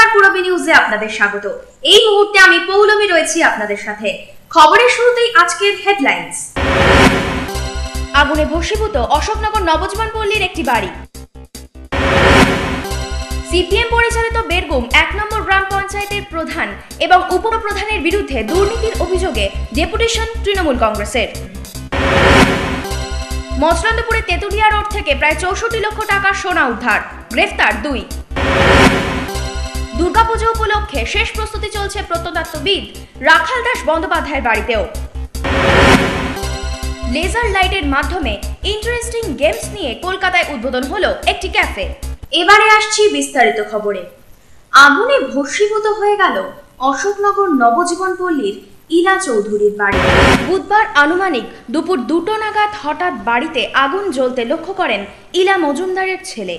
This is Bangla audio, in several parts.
নমস্কার, পূরবী নিউজে আপনাদের স্বাগত। এই মুহূর্তে আমি পৌলমী রয়েছি আপনাদের সাথে। খবরের শুরুতেই আজকের হেডলাইন্স। আগুনে ভস্মীভূত অশোকনগর নবজীবন পল্লীর একটি বাড়ি। সিপিএম পরিচালিত বেরগুম ১ নম্বর গ্রাম পঞ্চায়েতের প্রধান এবং উপপ্রধানের বিরুদ্ধে দুর্নীতির অভিযোগে ডেপুটেশন তৃণমূল কংগ্রেসের। মচরন্দপুরে তেতুলিয়া রোড থেকে প্রায় ৬৪ লক্ষ টাকা সোনা উদ্ধার, গ্রেফতার ২। দুর্গাপুজো উপলক্ষে শেষ প্রস্তুতি চলছে প্রত্নতত্ত্ববিদ রাখাল দাস বন্দ্যোপাধ্যায়ের বাড়িতেও। লেজার লাইটের মাধ্যমে ইন্টারেস্টিং গেমস নিয়ে কলকাতায় উদ্বোধন হলো একটি ক্যাফে। এবারে আসছি বিস্তারিত খবরে। আগুনে ভস্মীভূত হয়ে গেল অশোকনগর নবজীবন পল্লীর ইলা চৌধুরীর বাড়ি। বুধবার আনুমানিক দুপুর ২টো নাগাদ হঠাৎ বাড়িতে আগুন জ্বলতে লক্ষ্য করেন ইলা মজুমদারের ছেলে।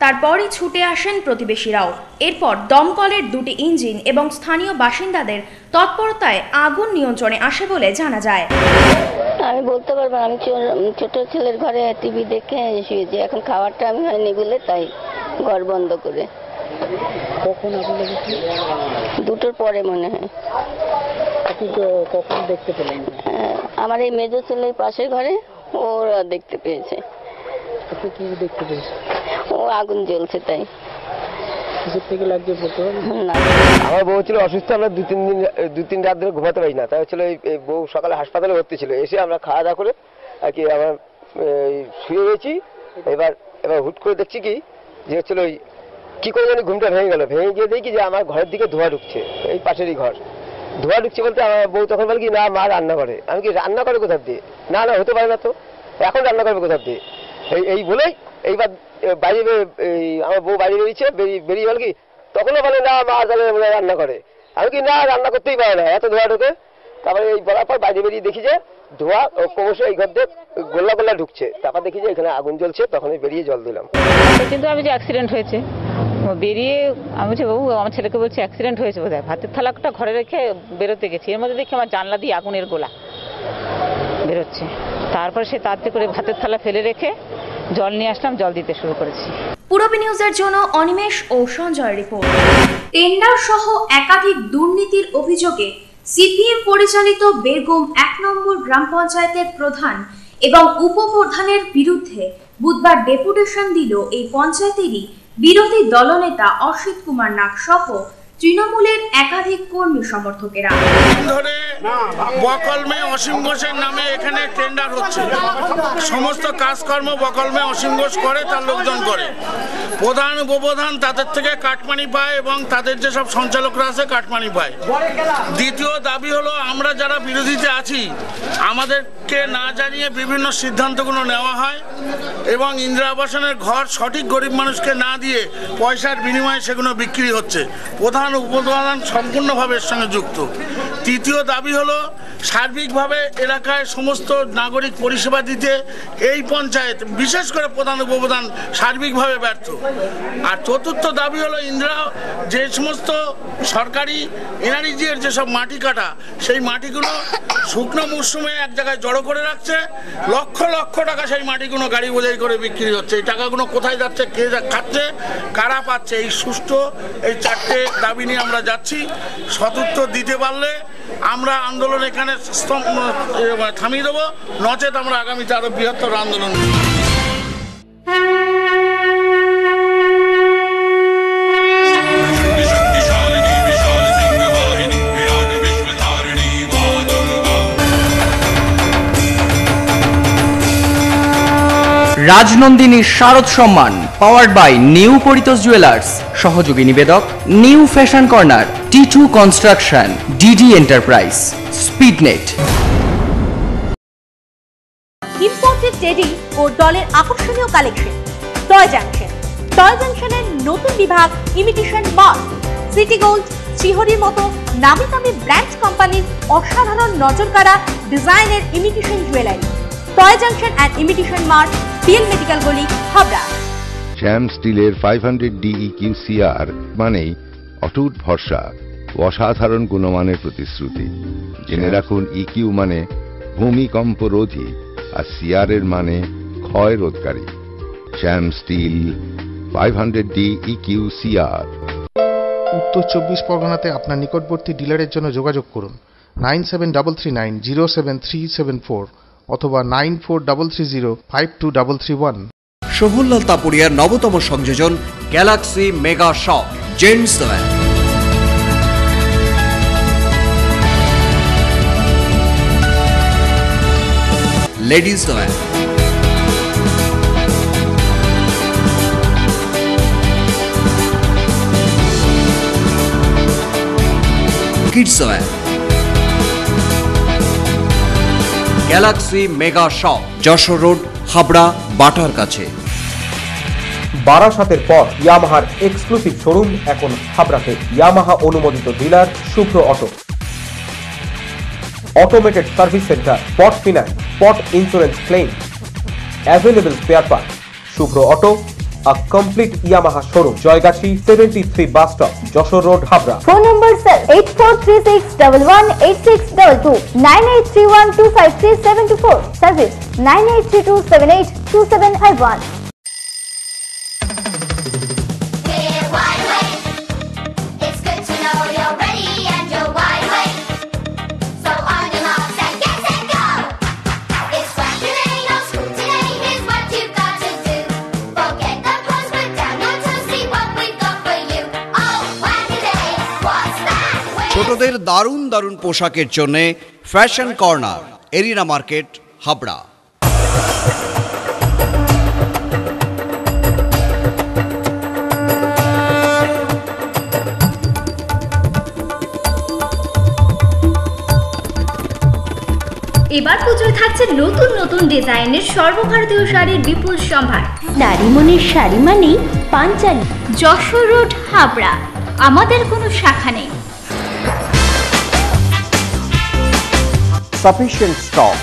তারপরই ছুটে আসেন প্রতিবেশীরাও। এরপর দমকলের ২টি ইঞ্জিন এবং স্থানীয় বাসিন্দাদের তৎপরতায় আগুন নিয়ন্ত্রণে আসে বলে জানা যায়। আমি বলতে পারবো, আমি ছোট ছেলের ঘরে টিভি দেখে শুয়েছি। এখন খাবারটা আমি হয়নি বলে তাই ঘর বন্ধ করে। কখন আগুন লেগেছে? ২টোর পরে মনে হয়। আপনি কখন দেখতে পেলেন? আমার এই মেজো ছেলের পাশের ঘরে ওরা দেখতে পেয়েছে। আপনি কি দেখতে পেয়েছেন? ও আগুন জ্বলছে তাই। থেকে লাগছে বলতে না। আমার বউ ছিল অসুস্থ, আমরা দু তিন রাত ধরে ঘুমাতে পারি না। তাই হচ্ছিল এই বউ সকালে হাসপাতালে ভর্তি ছিল। এসে আমরা খাওয়া দাওয়া করে আর কি আমার শুয়ে রয়েছি। এবার হুট করে দেখছি কি যে হচ্ছিল ওই কি করে জানি ঘুমটা ভেঙে গেল। ভেঙে গিয়ে দেখি যে আমার ঘরের দিকে ধোঁয়া ঢুকছে, এই পাশেরই ঘর। ধোঁয়া ঢুকছে বলতে আমার বউ তখন বলে কি না মা রান্না করে। আমি কি রান্না করে কোথার দিয়ে? না না হতে পারে না তো, এখন রান্না করবে কোথার দিয়ে? এই বলেই এইবার বাইরে আমার বউ বাইরে বেরিয়েছে। বেরিয়ে বল কি তখনও বলে না মা তাহলে রান্না করে। আমি কি না রান্না করতেই পারে না, এত ধোঁয়া ঢোকে। তারপরে এই বলার পর বাইরে বেরিয়ে দেখি যে ধোঁয়া ক্রমশ এই ঘর দিয়ে গোল্লা গোল্লা ঢুকছে। তারপর দেখি যে এখানে আগুন জ্বলছে, তখনই বেরিয়ে জল দিলাম। কিন্তু আমি যে অ্যাক্সিডেন্ট হয়েছে বেরিয়ে আমি বলছি বাবু, আমার ছেলেকে বলছি অ্যাক্সিডেন্ট হয়েছে বোধ হয়। ভাতের থালাটা ঘরে রেখে বেরোতে গেছি, এর মধ্যে দেখি আমার জানলা দিয়ে আগুনের গোলা বেরোচ্ছে। তারপরে সে তাড়াতাড়ি করে ভাতের থালা ফেলে রেখে জল নিয়ে আসলাম, জল দিতে শুরু করেছি। পূরবী নিউজের জন্য অনিমেষ ও সঞ্জয় রিপোর্ট। টেন্ডার সহ একাধিক দুর্নীতির অভিযোগে সিপিএম পরিচালিত বেরগুম ১ নম্বর গ্রাম পঞ্চায়েতের প্রধান এবং উপপ্রধানের বিরুদ্ধে বুধবার ডেপুটেশন দিল এই পঞ্চায়েতেরই বিরোধী দলনেতা অসিত কুমার নাগ সহ তৃণমূলের একাধিক কর্মী সমর্থকেরা। বকলমে অসীম ঘোষের নামে এখানে টেন্ডার হচ্ছে। সমস্ত কাজকর্ম বকলমে অসীম ঘোষ করে, তার লোকজন করে। প্রধান উপপ্রধান তাদের থেকে কাটমানি পায় এবং তাদের যেসব সঞ্চালকরা আছে কাটমানি পায়। দ্বিতীয় দাবি হলো, আমরা যারা বিরোধীতে আছি আমাদেরকে না জানিয়ে বিভিন্ন সিদ্ধান্তগুলো নেওয়া হয় এবং ইন্দিরা আবাসনের ঘর সঠিক গরিব মানুষকে না দিয়ে পয়সার বিনিময়ে সেগুলো বিক্রি হচ্ছে। প্রধান উপপ্রধান সম্পূর্ণভাবে এর সঙ্গে যুক্ত। তৃতীয় দাবি হলো, সার্বিকভাবে এলাকায় সমস্ত নাগরিক পরিষেবা দিতে এই পঞ্চায়েত বিশেষ করে প্রধান উপপ্রধান সার্বিকভাবে ব্যর্থ। আর চতুর্থ দাবি হলো, ইন্দিরা যে সমস্ত সরকারি এনআরইজির যেসব মাটি কাটা, সেই মাটিগুলো শুকনো মরশুমে এক জায়গায় জড়ো করে রাখছে। লক্ষ লক্ষ টাকা সেই মাটিগুলো গাড়ি বোঝাই করে বিক্রি হচ্ছে। এই টাকাগুলো কোথায় যাচ্ছে, কে খাচ্ছে, কারা পাচ্ছে? এই সুষ্ঠু এই চারটে দাবি নিয়ে আমরা যাচ্ছি। সদুত্তর দিতে পারলে আমরা আন্দোলন এখানে থামিয়ে দেবো, নচেত আমরা আগামীতে আরো বৃহত্তর আন্দোলন। রাজনন্দিনী শারদ সম্মান powered by new Paritosh jewellers, সহযোগী নিবেদক নিউ ফ্যাশন কর্নার, টি2 Construction, DD enterprise, Speednet. Imported teddy ও ডলের আকর্ষণীয় কালেকশন। Toy Junction. টয় জাংশনের নতুন বিভাগ ইমিটেশন মার্ক, সিটি গোল্ড, চিহরির মতো নামি দামি ব্র্যান্ড কোম্পানির অসাধারণ নজরকাড়া ডিজাইনের imitation jewellery. Toy Junction and Imitation Mark, PL medical গলি, হাবড়া। শ্যাম স্টিলের 500 DEQCR মানেই অটুট ভরসা, অসাধারণ গুণমানের প্রতিশ্রুতি। জেনে রাখুন, ইকিউ মানে ভূমিকম্প রোধী আর সিআর এর মানে ক্ষয় রোধকারী। শ্যাম স্টিল 500 DEQCR। উত্তর 24 পরগনাতে আপনার নিকটবর্তী ডিলারের জন্য যোগাযোগ করুন 9733907374 অথবা 9433052331। সোহনলাল তাপুরিয়ার নবতম সংযোজন Galaxy Mega Shop gents wear. Ladies wear, kids wear. Galaxy Mega Shop, Jessore road, Habra, বাটার কাছে। বারাসাতের পর ইয়ামাহার এক্সক্লুসিভ শোরুম এখন হাবড়াতে। ইয়ামাহা অনুমোদিত dealer Shubhra Auto. Automated service centre, spot finance, spot insurance claim, available spare part. Shubhra Auto, a complete Yamaha showroom, Joygachi 73 bus stop, Joshore Road, Habra. Phone number sir 8436118622, 9831253724, service 9832782751. ছোটদের দারুণ দারুণ পোশাকের জন্য fashion corner, arena market, Habra. এবার পুজোয় থাকছে নতুন নতুন ডিজাইনের সর্বভারতীয় শাড়ির বিপুল সম্ভার। নারী মনের শাড়ি মানে পাঞ্চালী। যশোর রোড, হাবড়া। আমাদের কোনো শাখা নেই। Sufficient stock,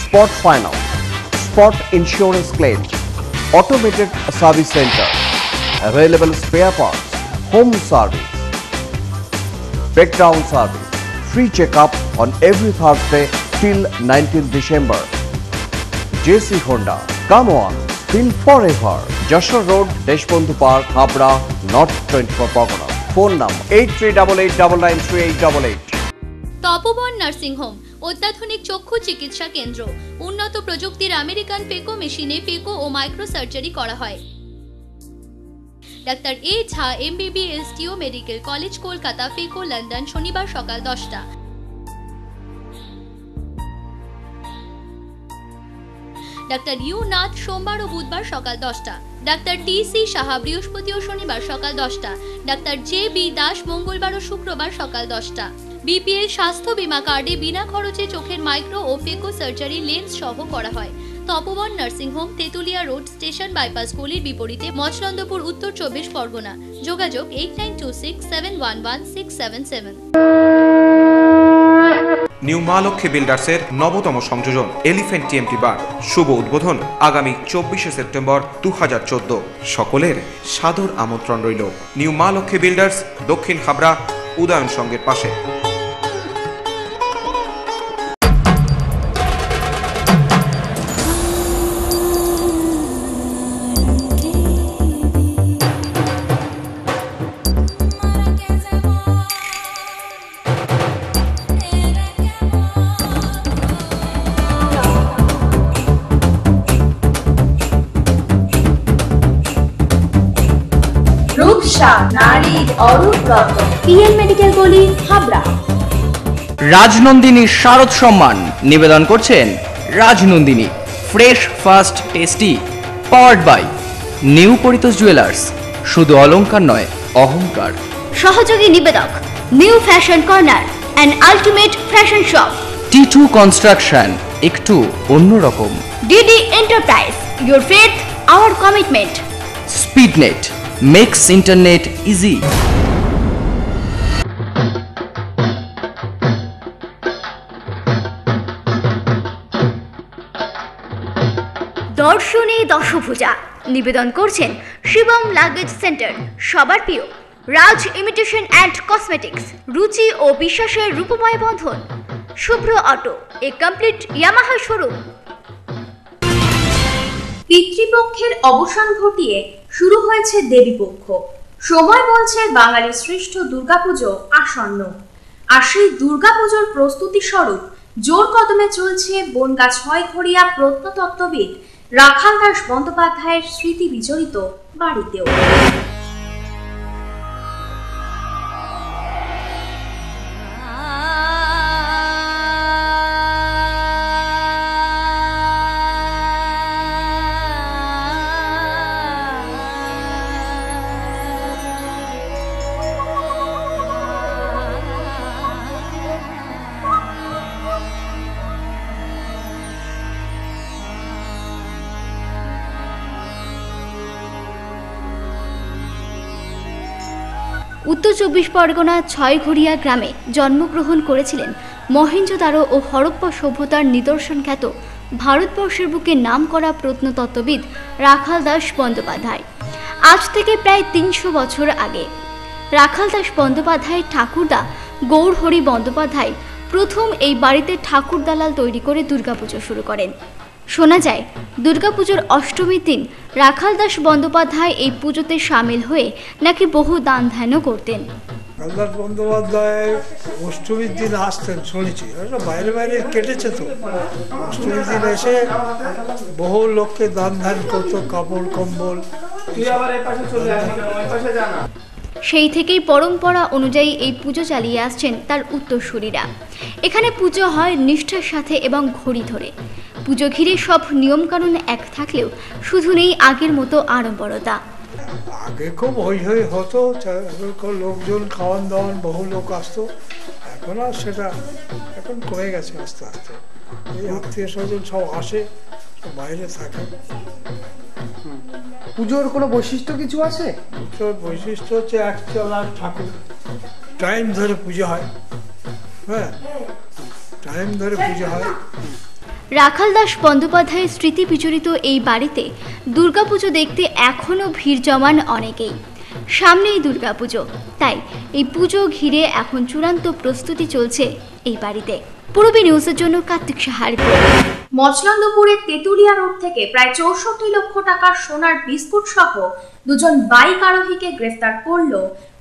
spot finance, spot insurance claims, automated service center, available spare parts, home service, breakdown service, free checkup on every Thursday till 19th December. JC Honda, come on, still forever. Joshua Road, Deshbandhu Park, Habra, North 24 Pargana. Phone number 8388993888. Tapoban nursing home, অত্যাধুনিক চক্ষু চিকিৎসা কেন্দ্র। উন্নত প্রযুক্তির আমেরিকান ফেকো মেশিনে ফেকো ও মাইক্রো সার্জারি করা হয়। ডাক্তার এ ঝা MBBS টিও medical college, Kolkata, phaco London, শনিবার সকাল 10টা। ডাক্তার ইউ নাথ, সোমবার ও বুধবার সকাল 10টা। ডাক্তার TC সাহা, বৃহস্পতি ও শনিবার সকাল 10টা। ডাক্তার JB দাস, মঙ্গলবার ও শুক্রবার সকাল 10টা। BPL স্বাস্থ্য বীমা কার্ডে বিনা খরচে চোখের মাইক্রো ও ফেকো সার্জারি লেন্স সহ করা হয়। Tapoban nursing home, Tetulia road, station bypass গলির বিপরীতে, মচনন্দপুর, উত্তর 24 পরগনা। যোগাযোগ 8926711677। নিউ মা লক্ষ্মী বিল্ডার্সের নবতম সংযোজন এলিফ্যান্ট TMT বার, শুভ উদ্বোধন আগামী 24শে সেপ্টেম্বর 2014। সকলের সাদর আমন্ত্রণ রইল। নিউ মা লক্ষ্মী বিল্ডার্স, দক্ষিণ হাবড়া, উদয়ন সংঘের পাশে। নারীর অরূপ রত্ন, PL মেডিকেল গলি, হাবড়া। রাজনন্দিনী শারদ সম্মান নিবেদন করছেন Rajnandini fresh, fast, tasty, powered by new Paritosh jewellers. শুধু অলংকার নয়, অহংকার। সহযোগী নিবেদক new fashion corner, and ultimate fashion shop. T2 construction, একটু অন্যরকম। DD enterprise, your faith our commitment. Speednet makes internet easy. দর্শনে দশভুজা নিবেদন করছেন শিবম লাগেজ সেন্টার, সবার প্রিয় রাজ ইমিটেশন অ্যান্ড কসমেটিক্স, রুচি ও বিশ্বাসের রূপময় বন্ধন। Shubhra auto, a complete Yamaha showroom. পিতৃপক্ষের অবসান ঘটিয়ে শুরু হয়েছে দেবীপক্ষ। সময় বলছে বাঙালির শ্রেষ্ঠ দুর্গাপুজো আসন্ন, আর সেই দুর্গাপুজোর প্রস্তুতি স্বরূপ জোর কদমে চলছে বনগাঁ ছয়ঘরিয়া প্রত্নতত্ত্ববিদ রাখাল দাস বন্দ্যোপাধ্যায়ের স্মৃতি বিজড়িত বাড়িতেও। উত্তর ২৪ পরগনা ছয়ঘরিয়া গ্রামে জন্মগ্রহণ করেছিলেন মহেঞ্জোদারো ও হরপ্পা সভ্যতার নিদর্শন খ্যাত ভারতবর্ষের বুকে নামকরা প্রত্নতত্ত্ববিদ রাখাল দাস বন্দ্যোপাধ্যায়। আজ থেকে প্রায় ৩০০ বছর আগে রাখাল দাস বন্দ্যোপাধ্যায় ঠাকুরদা গৌরহরি বন্দ্যোপাধ্যায় প্রথম এই বাড়িতে ঠাকুর দালাল তৈরি করে দুর্গাপুজো শুরু করেন। শোনা যায় দুর্গাপুজোর অষ্টমীর দিন রাখাল দাস বন্দ্যোপাধ্যায় এই পুজোতে সামিল হয়ে নাকি বহু দান ধ্যানও করতেন। রাখাল দাস বন্দ্যোপাধ্যায় অষ্টমীর দিন আসতেন শুনেছি, বাইরে বাইরে কেটেছে তো, অষ্টমীর দিন এসে বহু লোককে দান ধ্যান করতো, কাপড় কম্বল। সেই থেকেই পরম্পরা অনুযায়ী এই পুজো চালিয়ে আসছেন তার উত্তরসূরিরা। এখানে পুজো হয় নিষ্ঠার সাথে এবং ঘড়ি ধরে। পুজো ঘিরে সব নিয়মকানুন এক থাকলেও শুধু নেই আগের মতো আড়ম্বরতা। আগে খুব হই হই হতো, লোকজন খাওয়ান দাওয়ান বহু লোক আসতো, এখন আর সেটা এখন কমে গেছে আস্তে আস্তে। এই আত্মীয় স্বজন সব আসে, বাইরে থাকে। পুজোর কোনো বৈশিষ্ট্য কিছু আছে? পুজোর বৈশিষ্ট্য হচ্ছে একচলার ঠাকুর, টাইম ধরে পুজো হয়। হ্যাঁ, টাইম ধরে পুজো হয়। রাখাল দাস বন্দ্যোপাধ্যায়ের স্মৃতি বিজড়িত এই বাড়িতে দুর্গাপুজো দেখতে এখনও ভিড় জমান অনেকেই। সামনেই দুর্গাপুজো, তাই এই পুজো ঘিরে এখন চূড়ান্ত প্রস্তুতি চলছে এই বাড়িতে। পূর্বী নিউজের জন্য কার্তিক সাহার রিপোর্ট। মচলন্দপুরের তেতুলিয়া রোড থেকে প্রায় ৬৪ লক্ষ টাকার সোনার বিস্কুট সহ দুজন বাইক আরোহীকে গ্রেফতার করল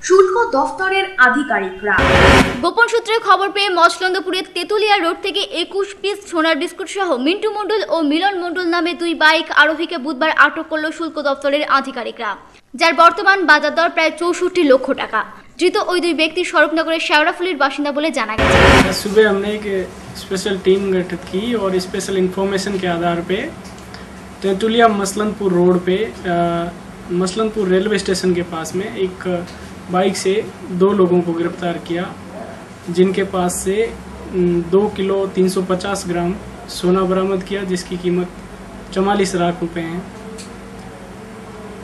শুল্ক দফতরের আধিকারিকরা। গোপন সূত্রে খবর পেয়ে মচলন্দপুরের তেতুলিয়া রোড থেকে ২১ পিস সোনার বিস্কুট সহ মিন্টু মণ্ডল ও মিলন মণ্ডল নামে দুই বাইক আরোহীকে বুধবার আটক করল শুল্ক দফতরের আধিকারিকরা, যার বর্তমান বাজার দর প্রায় ৬৪ লক্ষ টাকা। ধৃত ওই দুই ব্যক্তি স্বরূপনগরের শেওড়াফুলির বাসিন্দা বলে জানা গেছে। सुबह हमने एक स्पेशल टीम गठित की और स्पेशल इंफॉर्मेशन के आधार पे तेतुलिया मसलनपुर रोड पे मसलनपुर रेलवे स्टेशन के पास में एक बाइक से 2 लोगों को गिरफ्तार किया, जिनके पास से 2 किलो 350 ग्राम सोना बरामद किया, जिसकी कीमत 44 लाख रुपए है।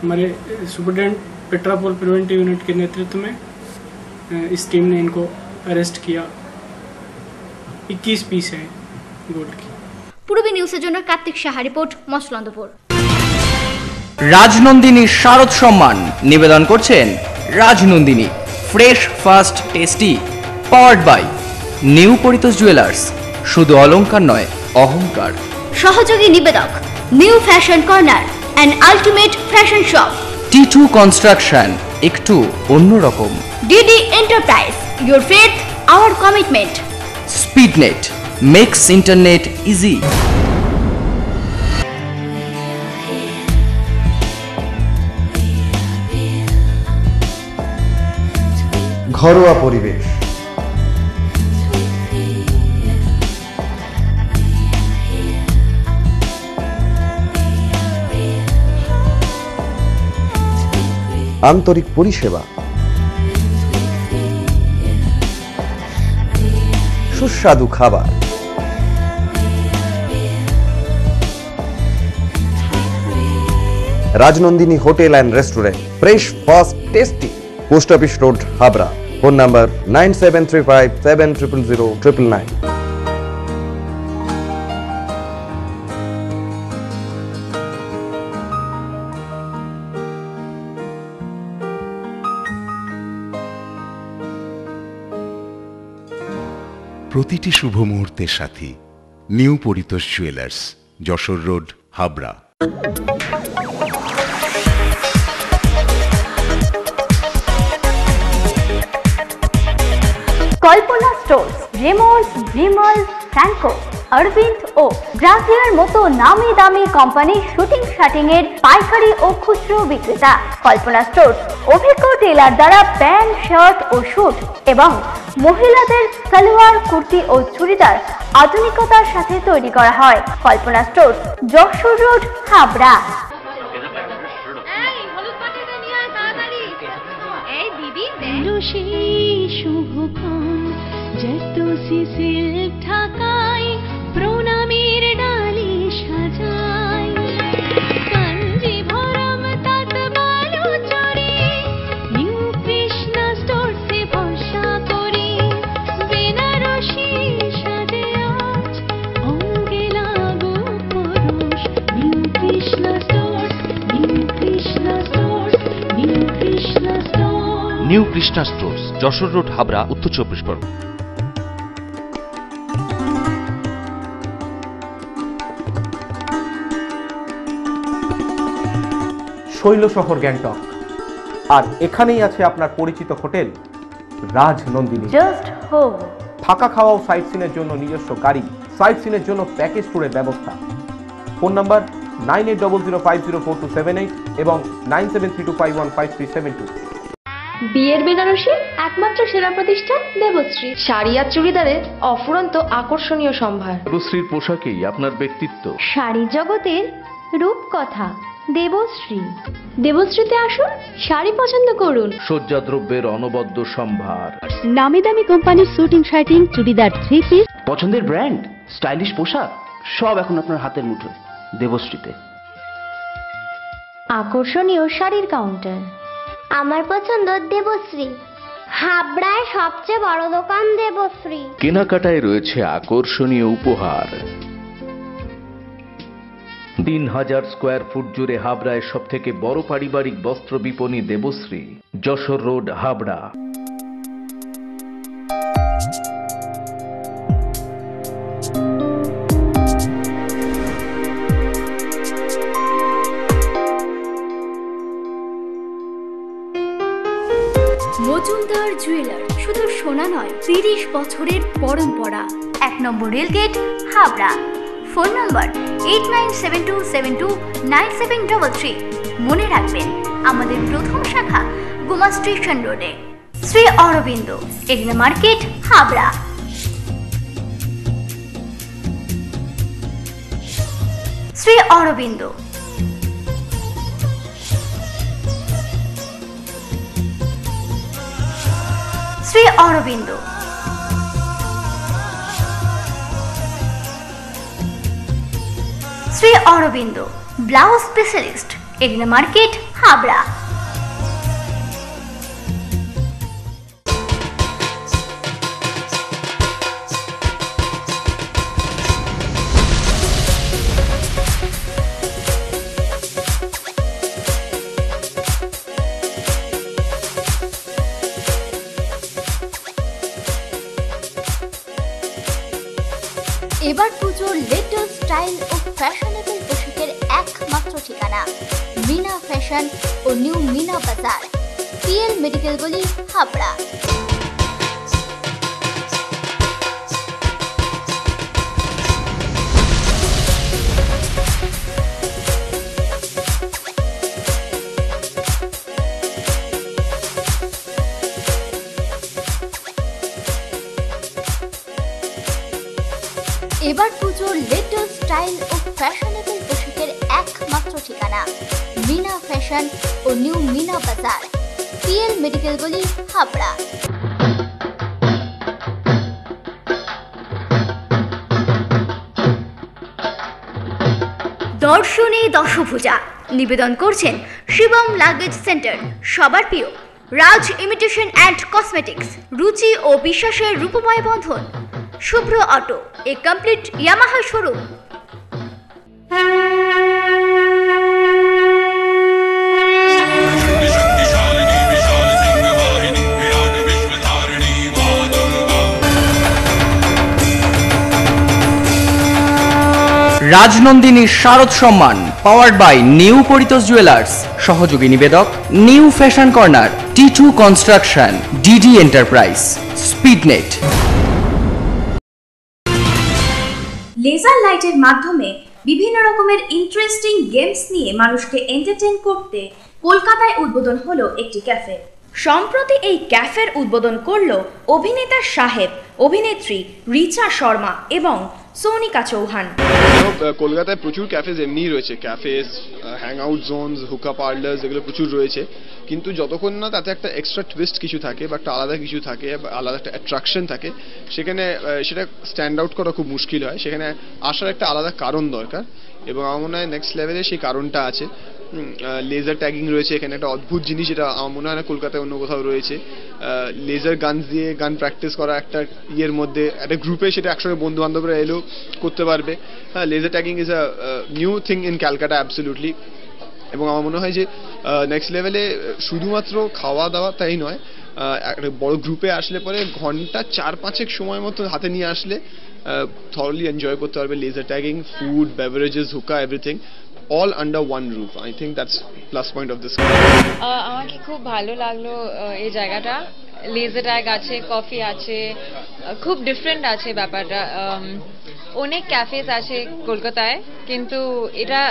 हमारे सुपरिटेंडेंट पेट्रापोल प्रिवेंटिव यूनिट के नेतृत्व में इस टीम ने इनको अरेस्ट किया। 21 पीस है गोल्ड की। পূর্বী নিউজের জন্য কার্তিক সাহা রিপোর্ট, মচলন্দপুর। রাজনন্দিনী শারদ সম্মান নিবেদন করছেন Rajnandini fresh fast tasty, powered by new Paritosh jewellers. শুধু অলংকার নয়, অহংকার। সহযোগী নিবেদক new fashion corner, and ultimate fashion shop. T2 construction, একটু অন্যরকম। DD enterprise, your faith our commitment. Speednet makes internet easy. ঘরোয়া পরিবেশ, আন্তরিক পরিষেবা, সুস্বাদু খাবার, Rajnandini hotel and restaurant, fresh fast tasty, post office road, Habra. Phone number 9735700999। প্রতিটি শুভ মুহূর্তের সাথী new Paritosh jewellers, Jessore road, Habra. Kalpana stores, Raymonds, Vimal, Franco, Arvind ও গ্রাসিয়ার মতো নামি দামি কোম্পানির শুটিং শাটিং এর পাইকারি ও খুচরো বিক্রেতা। কল্পনা স্টোর্স অভিজ্ঞ টেলার দ্বারা প্যান্ট, শার্ট ও স্যুট এবং মহিলাদের সালোয়ার, কুর্তি ও চুড়িদার আধুনিকতার সাথে তৈরি করা হয়। কল্পনা স্টোর্স, যশোর রোড, হাবড়া। প্রণামের ডালি সাজাই কাঞ্জিভরম তাত বালু চড়ে নিউ কৃষ্ণা স্টোরসে ভরসা করি বেনারসি সাজে আজ অঙ্গে লাগু পুরুষ new Krishna stores, new Krishna stores, new Krishna stores. New Krishna stores, Jessore road, Habra, উত্তর 24 পরগনা। শৈল শহর গ্যাংটক, আর এখানেই আছে আপনার পরিচিত হোটেল রাজনন্দিনী। Just home. থাকা খাওয়া ও সাইট সিনের জন্য নিজস্ব গাড়ি, সাইট সিনের জন্য প্যাকেজ ট্যুরের ব্যবস্থা। ফোন নাম্বার 9800504278 এবং 9732515372। বিয়ের বেনারসি একমাত্র সেরা প্রতিষ্ঠান দেবশ্রী। শাড়ি আর চুড়িদারের অফুরন্ত আকর্ষণীয় সম্ভার। দেবশ্রীর পোশাকেই আপনার ব্যক্তিত্ব। শাড়ি জগতের রূপকথা দেবশ্রী। দেবশ্রীতে আসুন, শাড়ি পছন্দ করুন। সজ্জাদ্রব্যের অনবদ্য সম্ভার। নামি দামি কোম্পানির শুটিং শার্টিং, চুড়িদার, থ্রি পিস, পছন্দের ব্র্যান্ড, স্টাইলিশ পোশাক সব এখন আপনার হাতের মুঠোয় দেবশ্রীতে। আকর্ষণীয় শাড়ির কাউন্টার। আমার পছন্দ দেবশ্রী। হাবড়ায় সবচেয়ে বড় দোকান দেবশ্রী। কেনাকাটায় রয়েছে আকর্ষণীয় উপহার। 3000 স্কোয়ার ফুট জুড়ে হাবড়ায় সব থেকে বড় পারিবারিক বস্ত্র বিপণী দেবশ্রী, যশোর রোড, হাবড়া। মজুমদার জুয়েলার, শুধু সোনা নয়, 30 বছরের পরম্পরা। 1 নম্বর রেলগেট, হাবড়া। ফোন নম্বর 8972729733। মনে রাখবেন, আমাদের প্রথম শাখা গোমা স্টেশন রোডে। Shri Aurobindo, Egla market, Habra. Shri Aurobindo. Shri Aurobindo. Shri Aurobindo blouse specialist, Egla market, Habra. এবার পুজোর লেটেস্ট স্টাইল ও ফ্যাশনেবল পোশাকের একমাত্র ঠিকানা মিনা ফ্যাশন ও new Meena Bazar, PL medical গলি, হাবড়া। এবার পুজোর লেটেস্ট স্টাইল ও ফ্যাশনেবল পোশাকের একমাত্র ঠিকানা মিনা ফ্যাশন ও new Meena Bazar, PL medical গলি, হাবড়া। দর্শনে দশভুজা নিবেদন করছেন শিবম লাগেজ সেন্টার, সবার প্রিয় রাজ ইমিটেশন অ্যান্ড কসমেটিক্স, রুচি ও বিশ্বাসের রূপময় বন্ধন, Shubhra auto, a complete Yamaha showroom. Rajnandini শারদ সম্মান powered by new Paritosh jewellers, সহযোগী নিবেদক new fashion corner, T2 construction, DD enterprise, Speednet. Laser লাইটের মাধ্যমে বিভিন্ন রকমের ইন্টারেস্টিং গেমস নিয়ে মানুষকে এন্টারটেইন করতে কলকাতায় উদ্বোধন হলো একটি ক্যাফে। সম্প্রতি এই ক্যাফের উদ্বোধন করলো অভিনেতা সাহেব, অভিনেত্রী রিচা শর্মা এবং সোনিকা চৌহান। কলকাতায় প্রচুর ক্যাফেজ এমনিই রয়েছে, ক্যাফেজ, হ্যাং আউট জোনস, হুকা পার্লার্স, এগুলো প্রচুর রয়েছে, কিন্তু যতক্ষণ না তাতে একটা এক্সট্রা টুইস্ট কিছু থাকে বা একটা আলাদা কিছু থাকে, আলাদা একটা অ্যাট্রাকশন থাকে, সেখানে সেটা স্ট্যান্ড আউট করা খুব মুশকিল হয়। সেখানে আসার একটা আলাদা কারণ দরকার, এবং আমার মনে হয় নেক্সট লেভেলে সেই কারণটা আছে। লেজার ট্যাগিং রয়েছে এখানে, একটা অদ্ভুত জিনিস, এটা আমার মনে হয় না কলকাতায় অন্য কোথাও রয়েছে। লেজার গানস দিয়ে গান প্র্যাকটিস করা একটা ইয়ের মধ্যে একটা গ্রুপে, সেটা একসঙ্গে বন্ধু বান্ধবরা এলেও করতে পারবে। হ্যাঁ, laser tagging is a new thing in Calcutta absolutely. এবং আমার মনে হয় যে নেক্সট লেভেলে শুধুমাত্র খাওয়া দাওয়া তাই নয়, একটা বড় গ্রুপে আসলে পরে ঘন্টা 4-5 সময় মতো হাতে নিয়ে আসলে থরলি এনজয় করতে পারবে laser tagging, food, beverages, hookah, everything all under one roof. I think that's plus point of this. আমাকে খুব ভালো লাগলো এই জায়গাটা। লেজার ট্যাগ আছে, কফি আছে, খুব ডিফারেন্ট আছে ব্যাপারটা। অনেক ক্যাফেজ আছে কলকাতায়, কিন্তু এটা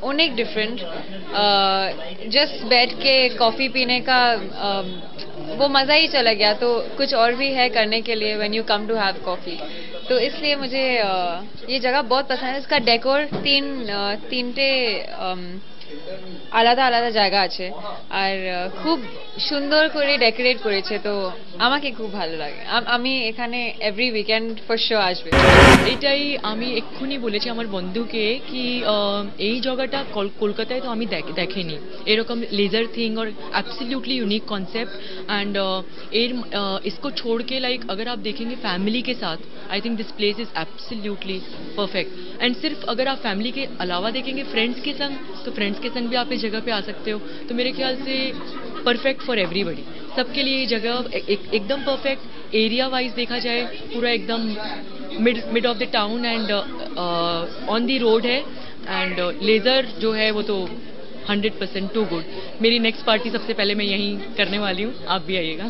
अनेक डिफरेंट। जस्ट बैठ के कॉफ़ी पीने का वो मज़ा ही चला गया। तो कुछ और भी है करने के लिए when you come to have coffee. तो इसलिए मुझे ये जगह बहुत पसंद है। इसका डेकोर तीनटे আলাদা আলাদা জায়গা আছে আর খুব সুন্দর করে ডেকোরেট করেছে। তো আমাকে খুব ভালো লাগে। আমি এখানে এভরি উইকেন্ড ফর শিওর আসবে। এটাই আমি এক্ষুনি বলেছি আমার বন্ধুকে কি এই জায়গাটা কলকাতায় তো আমি দেখিনি এরকম लेजर थिंग और एब्सोल्युटली यूनिक कॉन्सेप्ट एंड इसको छोड़ के लाइक अगर आप देखेंगे फैमिली के साथ I think this place is absolutely perfect. And सिर्फ अगर आप फैमिली के अलावा देखेंगे फ्रेंड्स के संग, तो फ्रेंड्स के संग भी आप इस जगह पे आ सकते हो। तो मेरे ख्याल से परफेक्ट फॉर एवरीबडी, सबके लिए ये जगह एकदम परफेक्ट। एरिया वाइज देखा जाए पूरा एकदम mid of the town and on the road है। एंड लेजर जो है वो तो 100% टू गुड। मेरी नेक्स्ट पार्टी सबसे पहले मैं यहीं करने वाली हूँ, आप भी आइएगा।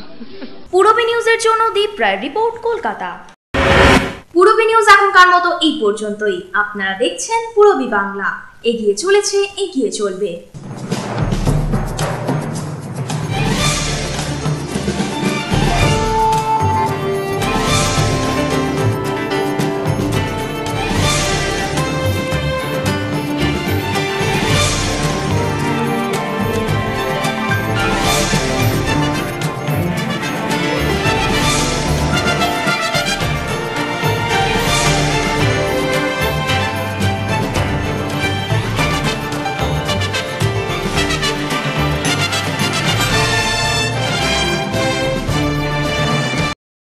পুরবী নিউজের জন্য দীপ রায় রিপোর্ট, কলকাতা। পুরবী নিউজ এখনকার মতো এই পর্যন্তই। আপনারা দেখছেন পুরবী বাংলা, এগিয়ে চলেছে, এগিয়ে চলবে।